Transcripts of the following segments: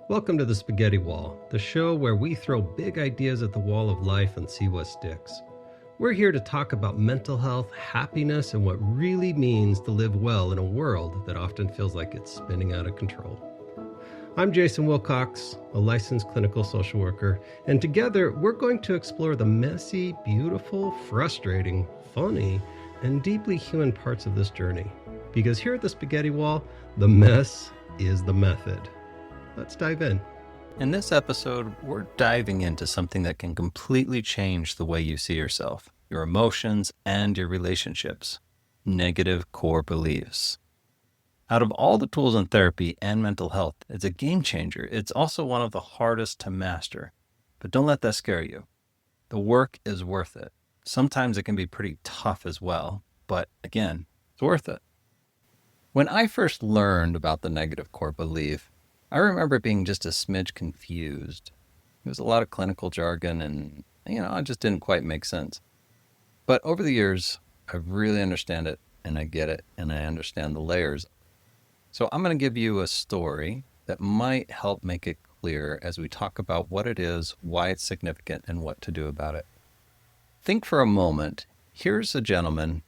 Welcome to the Spaghetti Wall, the show where we throw big ideas at the wall of life and see what sticks. We're here to talk about mental health, happiness, and what really means to live well in a world that often feels like it's spinning out of control. I'm Jason Wilcox, a licensed clinical social worker, and together we're going to explore the messy, beautiful, frustrating, funny, and deeply human parts of this journey. Because here at the Spaghetti Wall, the mess is the method. Let's dive in. In this episode, we're diving into something that can completely change the way you see yourself, your emotions, and your relationships: negative core beliefs. Out of all the tools in therapy and mental health, it's a game changer. It's also one of the hardest to master. But don't let that scare you. The work is worth it. Sometimes it can be pretty tough as well, but again, it's worth it. When I first learned about the negative core belief, I remember being just a smidge confused. There was a lot of clinical jargon and, it just didn't quite make sense. But over the years, I really understand it and I get it and I understand the layers. So I'm going to give you a story that might help make it clear as we talk about what it is, why it's significant, and what to do about it. Think for a moment. Here's a gentleman.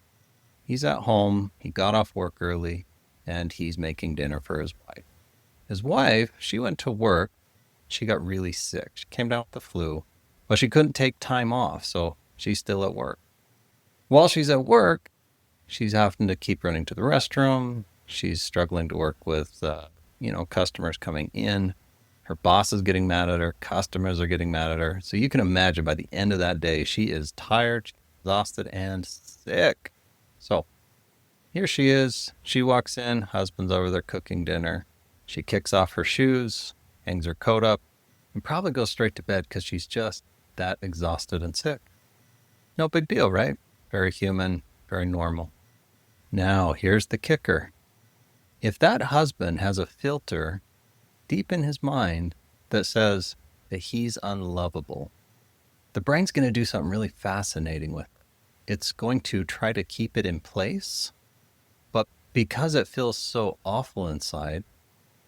He's at home. He got off work early and he's making dinner for his wife. His wife, she went to work. She got really sick. She came down with the flu, but she couldn't take time off, so she's still at work. While she's at work, she's having to keep running to the restroom. She's struggling to work with, customers coming in. Her boss is getting mad at her. Customers are getting mad at her. So you can imagine by the end of that day, she is tired, she's exhausted, and sick. So here she is. She walks in. Husband's over there cooking dinner. She kicks off her shoes, hangs her coat up, and probably goes straight to bed because she's just that exhausted and sick. No big deal, right? Very human, very normal. Now, here's the kicker. If that husband has a filter deep in his mind that says that he's unlovable, the brain's going to do something really fascinating with it. It's going to try to keep it in place, but because it feels so awful inside,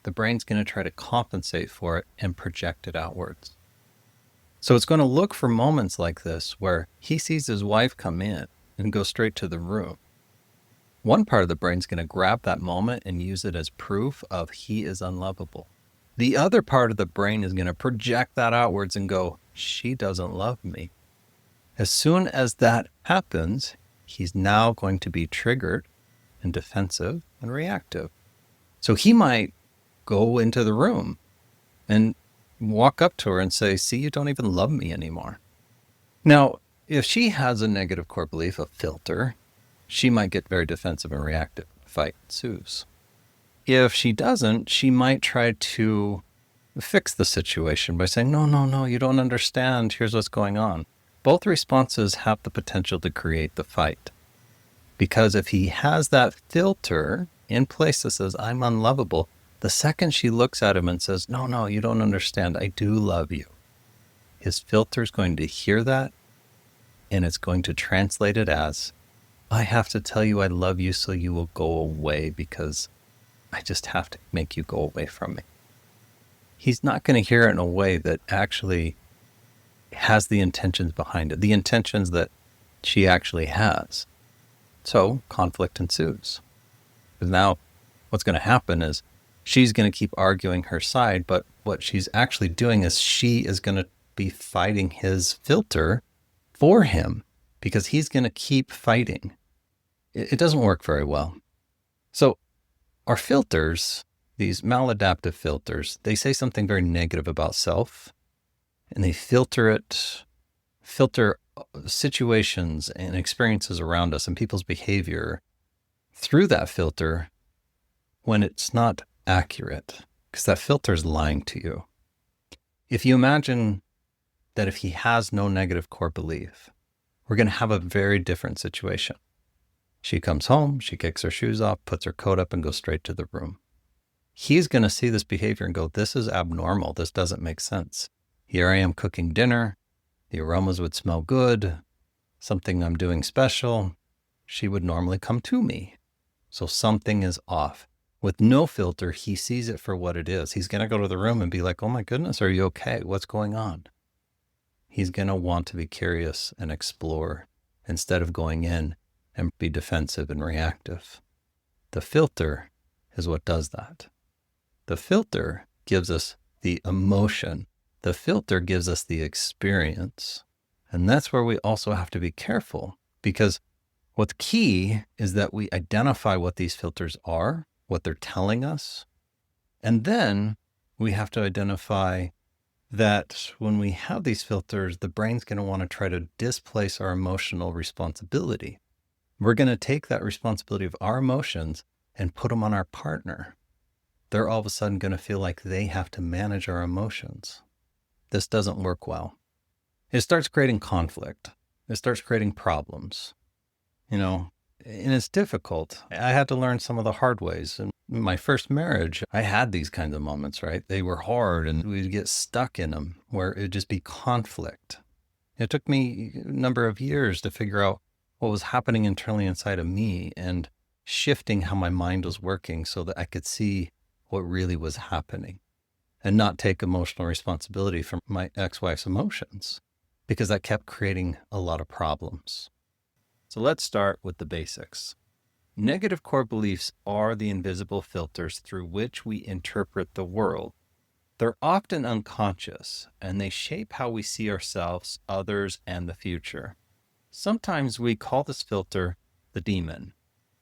the brain's going to try to compensate for it and project it outwards. So it's going to look for moments like this where he sees his wife come in and go straight to the room. One part of the brain's going to grab that moment and use it as proof of he is unlovable. The other part of the brain is going to project that outwards and go, she doesn't love me. As soon as that happens, he's now going to be triggered and defensive and reactive. So he might go into the room and walk up to her and say, see, you don't even love me anymore. Now, if she has a negative core belief, a filter, she might get very defensive and reactive. Fight ensues. If she doesn't, she might try to fix the situation by saying, no, you don't understand. Here's what's going on. Both responses have the potential to create the fight. Because if he has that filter in place that says, I'm unlovable, the second she looks at him and says, no, you don't understand. I do love you. His filter is going to hear that, and it's going to translate it as, I have to tell you I love you so you will go away because I just have to make you go away from me. He's not going to hear it in a way that actually has the intentions behind it, the intentions that she actually has. So conflict ensues. Because now what's going to happen is she's going to keep arguing her side, but what she's actually doing is she is going to be fighting his filter for him because he's going to keep fighting. It doesn't work very well. So our filters, these maladaptive filters, they say something very negative about self, and they filter situations and experiences around us and people's behavior through that filter when it's not accurate, because that filter is lying to you. If you imagine that if he has no negative core belief, we're going to have a very different situation. She comes home, she kicks her shoes off, puts her coat up, and goes straight to the room. He's going to see this behavior and go, this is abnormal. This doesn't make sense. Here I am cooking dinner. The aromas would smell good. Something I'm doing special. She would normally come to me. So something is off. With no filter, he sees it for what it is. He's going to go to the room and be like, oh my goodness, are you okay? What's going on? He's going to want to be curious and explore instead of going in and be defensive and reactive. The filter is what does that. The filter gives us the emotion. The filter gives us the experience. And that's where we also have to be careful, because what's key is that we identify what these filters are, what they're telling us. And then we have to identify that when we have these filters, the brain's going to want to try to displace our emotional responsibility. We're going to take that responsibility of our emotions and put them on our partner. They're all of a sudden going to feel like they have to manage our emotions. This doesn't work well. It starts creating conflict. It starts creating problems, and it's difficult. I had to learn some of the hard ways. In my first marriage, I had these kinds of moments, right? They were hard and we'd get stuck in them where it'd just be conflict. It took me a number of years to figure out what was happening internally inside of me and shifting how my mind was working so that I could see what really was happening and not take emotional responsibility for my ex-wife's emotions, because that kept creating a lot of problems. So let's start with the basics. Negative core beliefs are the invisible filters through which we interpret the world. They're often unconscious, and they shape how we see ourselves, others, and the future. Sometimes we call this filter the demon,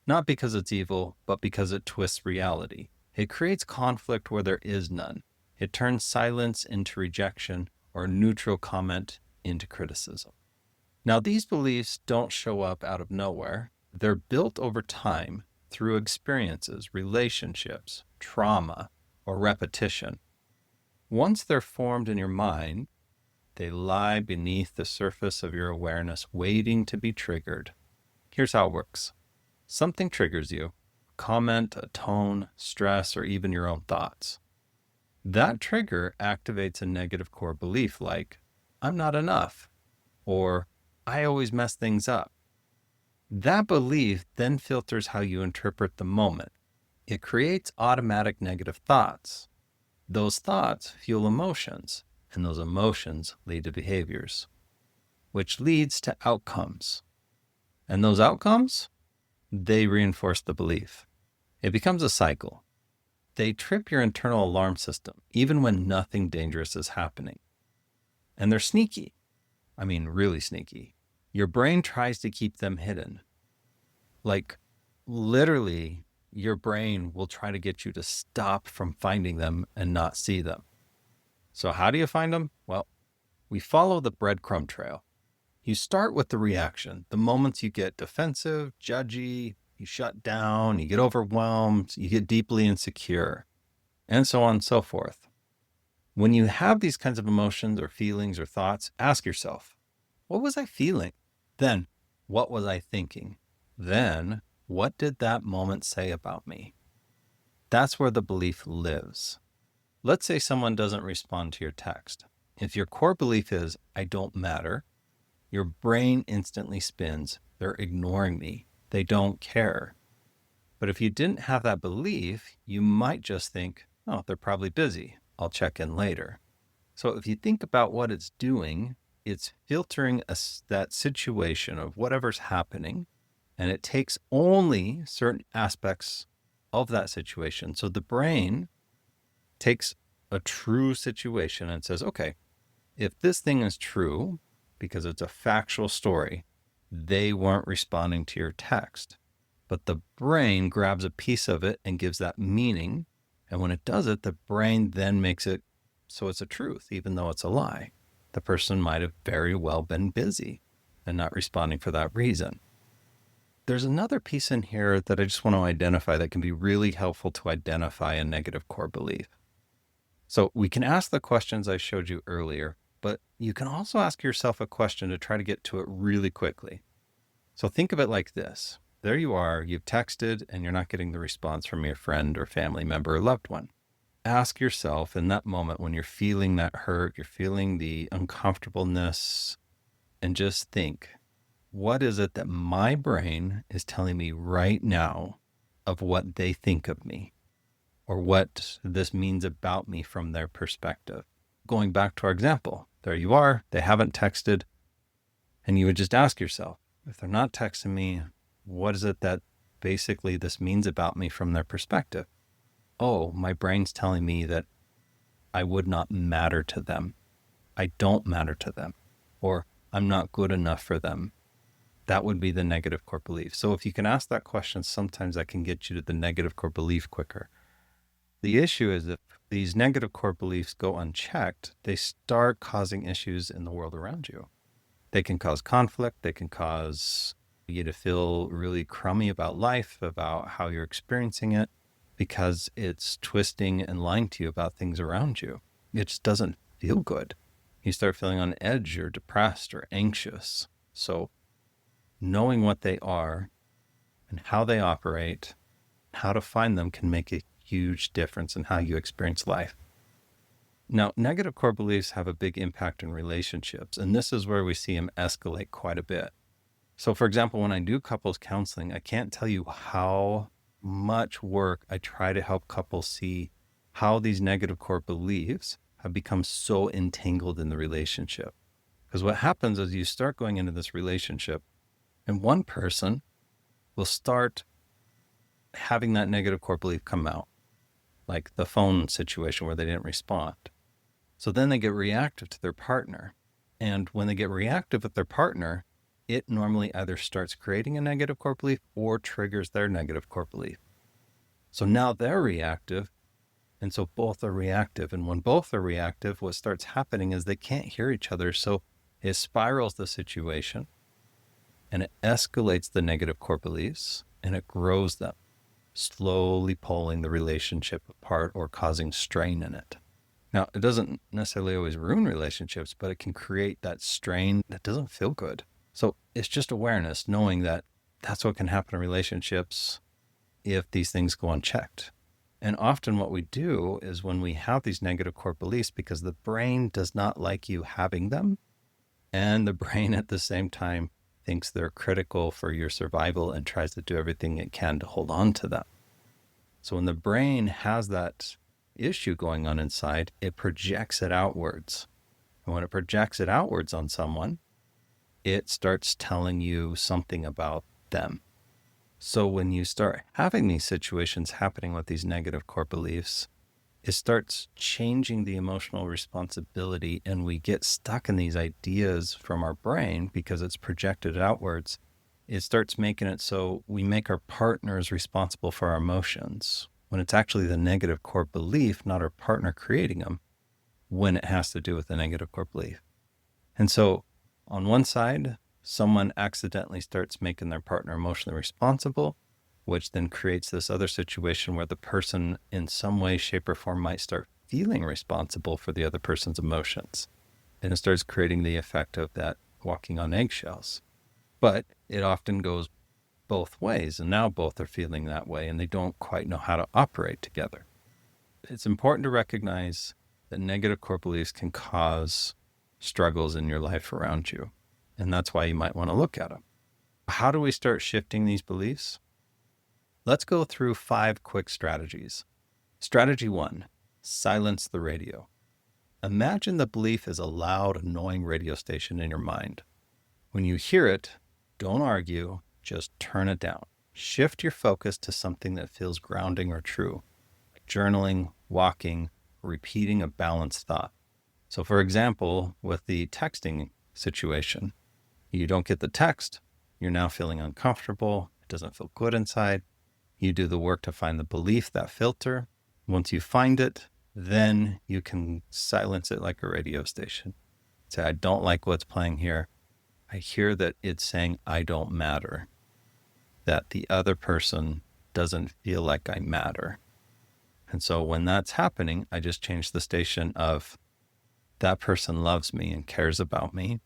not because it's evil, but because it twists reality. It creates conflict where there is none. It turns silence into rejection or neutral comment into criticism. Now, these beliefs don't show up out of nowhere. They're built over time through experiences, relationships, trauma, or repetition. Once they're formed in your mind, they lie beneath the surface of your awareness, waiting to be triggered. Here's how it works. Something triggers you, a comment, a tone, stress, or even your own thoughts. That trigger activates a negative core belief like, I'm not enough, or I always mess things up. That belief then filters how you interpret the moment. It creates automatic negative thoughts. Those thoughts fuel emotions, and those emotions lead to behaviors, which leads to outcomes. And those outcomes, they reinforce the belief. It becomes a cycle. They trip your internal alarm system, even when nothing dangerous is happening. And they're sneaky. I mean, really sneaky. Your brain tries to keep them hidden. Like, literally, your brain will try to get you to stop from finding them and not see them. So how do you find them? Well, we follow the breadcrumb trail. You start with the reaction, the moments you get defensive, judgy, you shut down, you get overwhelmed, you get deeply insecure, and so on and so forth. When you have these kinds of emotions or feelings or thoughts, ask yourself, what was I feeling? Then, what was I thinking? Then, what did that moment say about me? That's where the belief lives. Let's say someone doesn't respond to your text. If your core belief is, I don't matter, your brain instantly spins, they're ignoring me, they don't care. But if you didn't have that belief, you might just think, oh, they're probably busy, I'll check in later. So if you think about what it's doing, it's filtering that situation of whatever's happening, and it takes only certain aspects of that situation. So the brain takes a true situation and says, okay, if this thing is true, because it's a factual story, they weren't responding to your text. But the brain grabs a piece of it and gives that meaning. And when it does it, the brain then makes it so it's a truth, even though it's a lie. The person might have very well been busy and not responding for that reason. There's another piece in here that I just want to identify that can be really helpful to identify a negative core belief. So we can ask the questions I showed you earlier, but you can also ask yourself a question to try to get to it really quickly. So think of it like this. There you are, you've texted and you're not getting the response from your friend or family member or loved one. Ask yourself in that moment when you're feeling that hurt, you're feeling the uncomfortableness, and just think, what is it that my brain is telling me right now of what they think of me? or what this means about me from their perspective. Going back to our example, there you are, they haven't texted, and you would just ask yourself, if they're not texting me, what is it that basically this means about me from their perspective? Oh, my brain's telling me that I would not matter to them. I don't matter to them, or I'm not good enough for them. That would be the negative core belief. So if you can ask that question, sometimes that can get you to the negative core belief quicker. The issue is if these negative core beliefs go unchecked, they start causing issues in the world around you. They can cause conflict. They can cause you to feel really crummy about life, about how you're experiencing it, because it's twisting and lying to you about things around you. It just doesn't feel good. You start feeling on edge or depressed or anxious. So knowing what they are and how they operate, how to find them can make a huge difference in how you experience life. Now, negative core beliefs have a big impact in relationships, and this is where we see them escalate quite a bit. So, for example, when I do couples counseling, I can't tell you how much work I try to help couples see how these negative core beliefs have become so entangled in the relationship. Because what happens is you start going into this relationship, and one person will start having that negative core belief come out, like the phone situation where they didn't respond. So then they get reactive to their partner. And when they get reactive with their partner, it normally either starts creating a negative core belief or triggers their negative core belief. So now they're reactive. And so both are reactive. And when both are reactive, what starts happening is they can't hear each other. So it spirals the situation and it escalates the negative core beliefs and it grows them, slowly pulling the relationship apart or causing strain in it. Now, it doesn't necessarily always ruin relationships, but it can create that strain that doesn't feel good. So it's just awareness, knowing that that's what can happen in relationships if these things go unchecked. And often what we do is when we have these negative core beliefs, because the brain does not like you having them, and the brain at the same time thinks they're critical for your survival and tries to do everything it can to hold on to them. So when the brain has that issue going on inside, it projects it outwards. And when it projects it outwards on someone, it starts telling you something about them. So when you start having these situations happening with these negative core beliefs, it starts changing the emotional responsibility, and we get stuck in these ideas from our brain because it's projected outwards. It starts making it so we make our partners responsible for our emotions, when it's actually the negative core belief, not our partner creating them, when it has to do with the negative core belief. And so on one side, someone accidentally starts making their partner emotionally responsible, which then creates this other situation where the person in some way, shape, or form might start feeling responsible for the other person's emotions. And it starts creating the effect of that walking on eggshells. But it often goes both ways, and now both are feeling that way, and they don't quite know how to operate together. It's important to recognize that negative core beliefs can cause struggles in your life around you, and that's why you might want to look at them. How do we start shifting these beliefs? Let's go through 5 quick strategies. Strategy 1, silence the radio. Imagine the belief is a loud, annoying radio station in your mind. When you hear it, don't argue, just turn it down. Shift your focus to something that feels grounding or true, like journaling, walking, repeating a balanced thought. So for example, with the texting situation, you don't get the text, you're now feeling uncomfortable, it doesn't feel good inside. You do the work to find the belief, that filter. Once you find it, then you can silence it like a radio station. Say, I don't like what's playing here. I hear that it's saying I don't matter, that the other person doesn't feel like I matter. And so when that's happening, I just change the station of that person loves me and cares about me,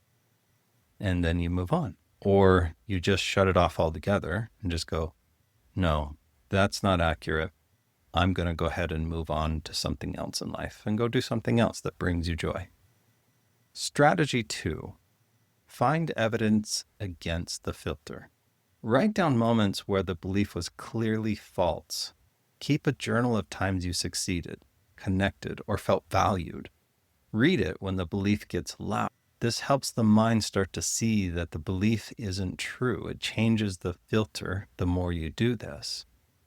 and then you move on. Or you just shut it off altogether and just go, no, that's not accurate. I'm going to go ahead and move on to something else in life and go do something else that brings you joy. Strategy 2, find evidence against the filter. Write down moments where the belief was clearly false. Keep a journal of times you succeeded, connected, or felt valued. Read it when the belief gets loud. This helps the mind start to see that the belief isn't true. It changes the filter the more you do this.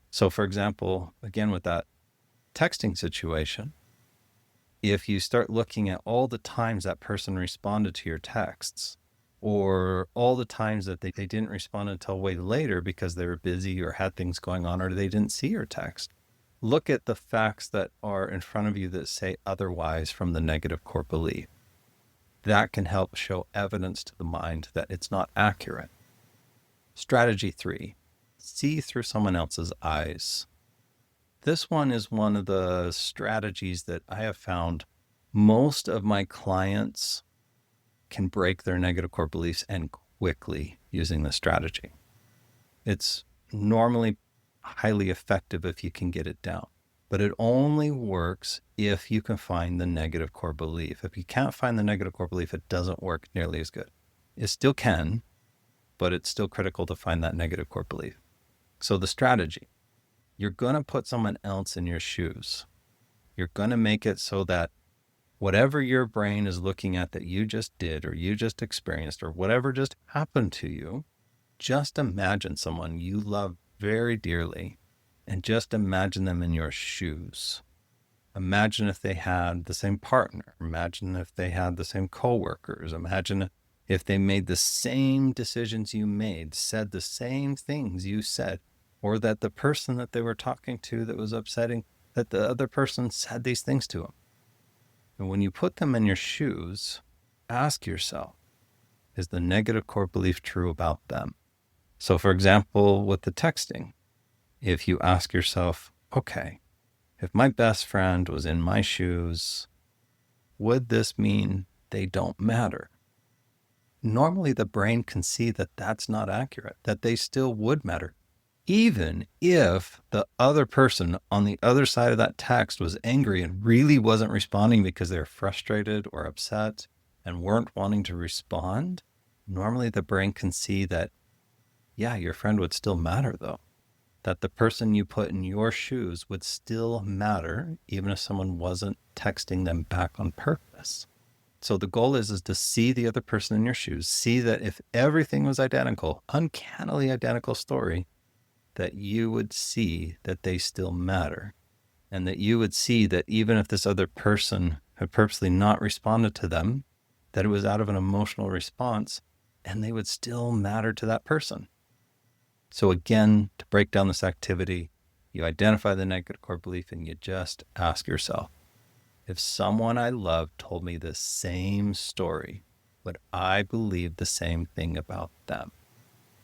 So for example, again, with that texting situation, if you start looking at all the times that person responded to your texts, or all the times that they didn't respond until way later because they were busy or had things going on, or they didn't see your text, look at the facts that are in front of you that say otherwise from the negative core belief. That can help show evidence to the mind that it's not accurate. Strategy 3, see through someone else's eyes. This one is one of the strategies that I have found most of my clients can break their negative core beliefs and quickly using this strategy. It's normally highly effective if you can get it down, but it only works if you can find the negative core belief. If you can't find the negative core belief, it doesn't work nearly as good. It still can, but it's still critical to find that negative core belief. So the strategy, you're going to put someone else in your shoes. You're going to make it so that whatever your brain is looking at that you just did or you just experienced or whatever just happened to you, just imagine someone you love very dearly and just imagine them in your shoes. Imagine if they had the same partner. Imagine if they had the same coworkers. Imagine if they made the same decisions you made, said the same things you said, or that the person that they were talking to that was upsetting, that the other person said these things to them. And when you put them in your shoes, ask yourself, is the negative core belief true about them? So for example, with the texting, if you ask yourself, okay, if my best friend was in my shoes, would this mean they don't matter? Normally the brain can see that that's not accurate, that they still would matter. Even if the other person on the other side of that text was angry and really wasn't responding because they're frustrated or upset and weren't wanting to respond, normally the brain can see that, yeah, your friend would still matter though. That the person you put in your shoes would still matter even if someone wasn't texting them back on purpose. So the goal is to see the other person in your shoes, see that if everything was identical, uncannily identical story, that you would see that they still matter, and that you would see that even if this other person had purposely not responded to them, that it was out of an emotional response, and they would still matter to that person. So again, to break down this activity, you identify the negative core belief and you just ask yourself, if someone I love told me the same story, would I believe the same thing about them?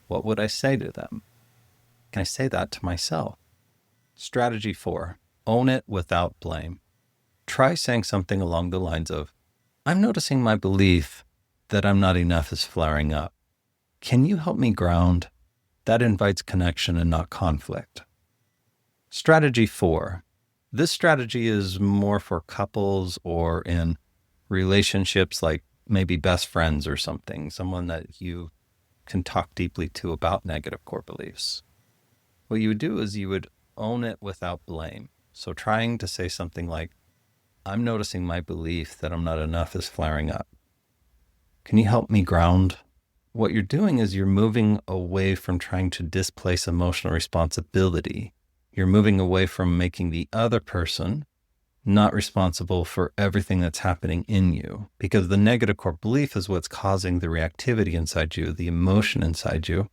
What would I say to them? Can I say that to myself? Strategy 4, own it without blame. Try saying something along the lines of, I'm noticing my belief that I'm not enough is flaring up. Can you help me ground? That invites connection and not conflict. Strategy 4. This strategy is more for couples or in relationships like maybe best friends or something, someone that you can talk deeply to about negative core beliefs. What you would do is you would own it without blame. So trying to say something like, I'm noticing my belief that I'm not enough is flaring up. Can you help me ground? What you're doing is you're moving away from trying to displace emotional responsibility. You're moving away from making the other person not responsible for everything that's happening in you, because the negative core belief is what's causing the reactivity inside you, the emotion inside you.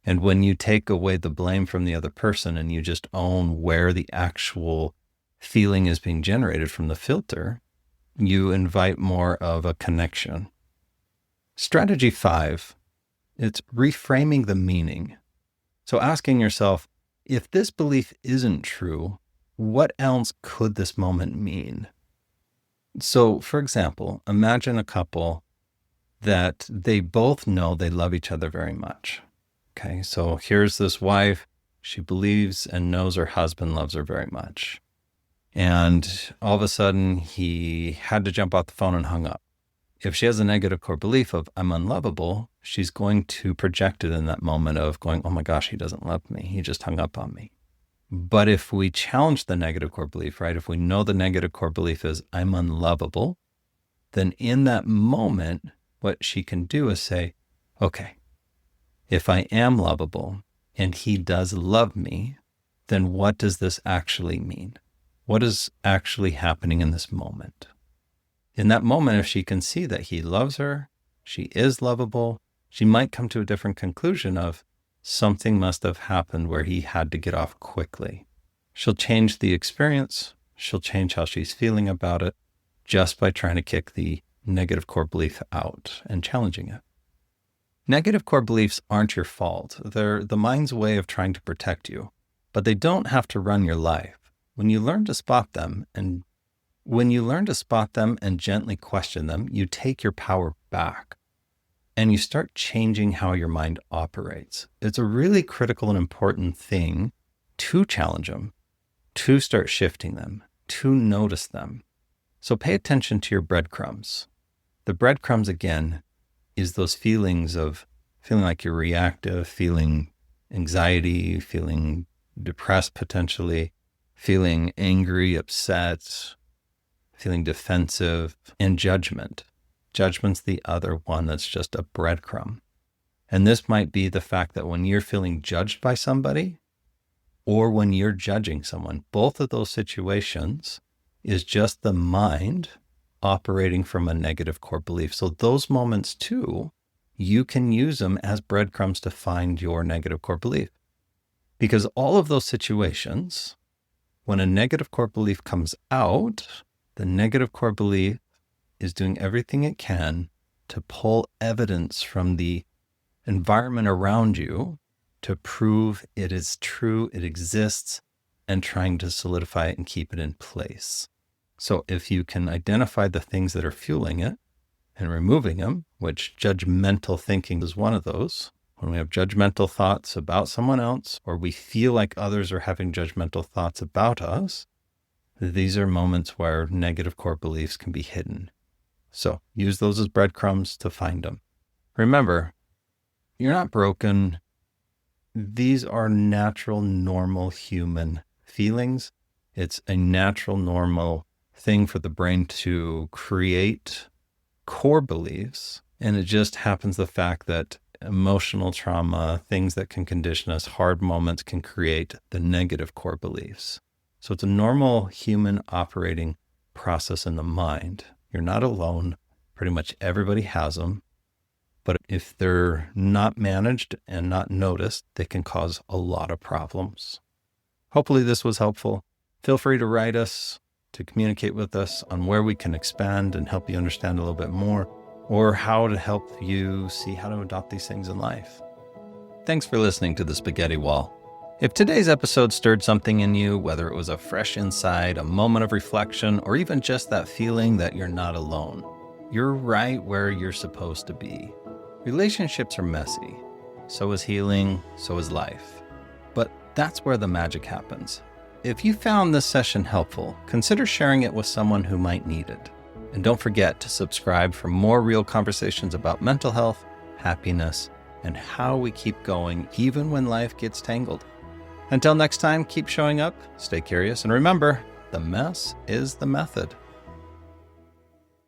And when you take away the blame from the other person and you just own where the actual feeling is being generated from the filter, you invite more of a connection. Strategy 5, it's reframing the meaning. So asking yourself, if this belief isn't true, what else could this moment mean? So, for example, imagine a couple that they both know they love each other very much. Okay, so here's this wife. She believes and knows her husband loves her very much. And all of a sudden, he had to jump off the phone and hung up. If she has a negative core belief of I'm unlovable, she's going to project it in that moment of going, oh my gosh, he doesn't love me. He just hung up on me. But if we challenge the negative core belief, right? If we know the negative core belief is I'm unlovable, then in that moment, what she can do is say, okay, if I am lovable and he does love me, then what does this actually mean? What is actually happening in this moment? In that moment, if she can see that he loves her, she is lovable, she might come to a different conclusion of something must have happened where he had to get off quickly. She'll change the experience. She'll change how she's feeling about it just by trying to kick the negative core belief out and challenging it. Negative core beliefs aren't your fault. They're the mind's way of trying to protect you, but they don't have to run your life. When you learn to spot them and gently question them, you take your power back and you start changing how your mind operates. It's a really critical and important thing to challenge them, to start shifting them, to notice them. So pay attention to your breadcrumbs. The breadcrumbs, again, is those feelings of feeling like you're reactive, feeling anxiety, feeling depressed potentially, feeling angry, upset, feeling defensive, and judgment. Judgment's the other one that's just a breadcrumb. And this might be the fact that when you're feeling judged by somebody or when you're judging someone, both of those situations is just the mind operating from a negative core belief. So those moments too, you can use them as breadcrumbs to find your negative core belief. Because all of those situations, when a negative core belief comes out, the negative core belief is doing everything it can to pull evidence from the environment around you to prove it is true, it exists, and trying to solidify it and keep it in place. So if you can identify the things that are fueling it and removing them, which judgmental thinking is one of those, when we have judgmental thoughts about someone else, or we feel like others are having judgmental thoughts about us, these are moments where negative core beliefs can be hidden. So use those as breadcrumbs to find them. Remember, you're not broken. These are natural, normal human feelings. It's a natural, normal thing for the brain to create core beliefs. And it just happens the fact that emotional trauma, things that can condition us, hard moments can create the negative core beliefs. So it's a normal human operating process in the mind. You're not alone. Pretty much everybody has them. But if they're not managed and not noticed, they can cause a lot of problems. Hopefully this was helpful. Feel free to write us, to communicate with us on where we can expand and help you understand a little bit more, or how to help you see how to adopt these things in life. Thanks for listening to The Spaghetti Wall. If today's episode stirred something in you, whether it was a fresh insight, a moment of reflection, or even just that feeling that you're not alone, you're right where you're supposed to be. Relationships are messy. So is healing, so is life. But that's where the magic happens. If you found this session helpful, consider sharing it with someone who might need it. And don't forget to subscribe for more real conversations about mental health, happiness, and how we keep going even when life gets tangled. Until next time, keep showing up, stay curious, and remember, the mess is the method.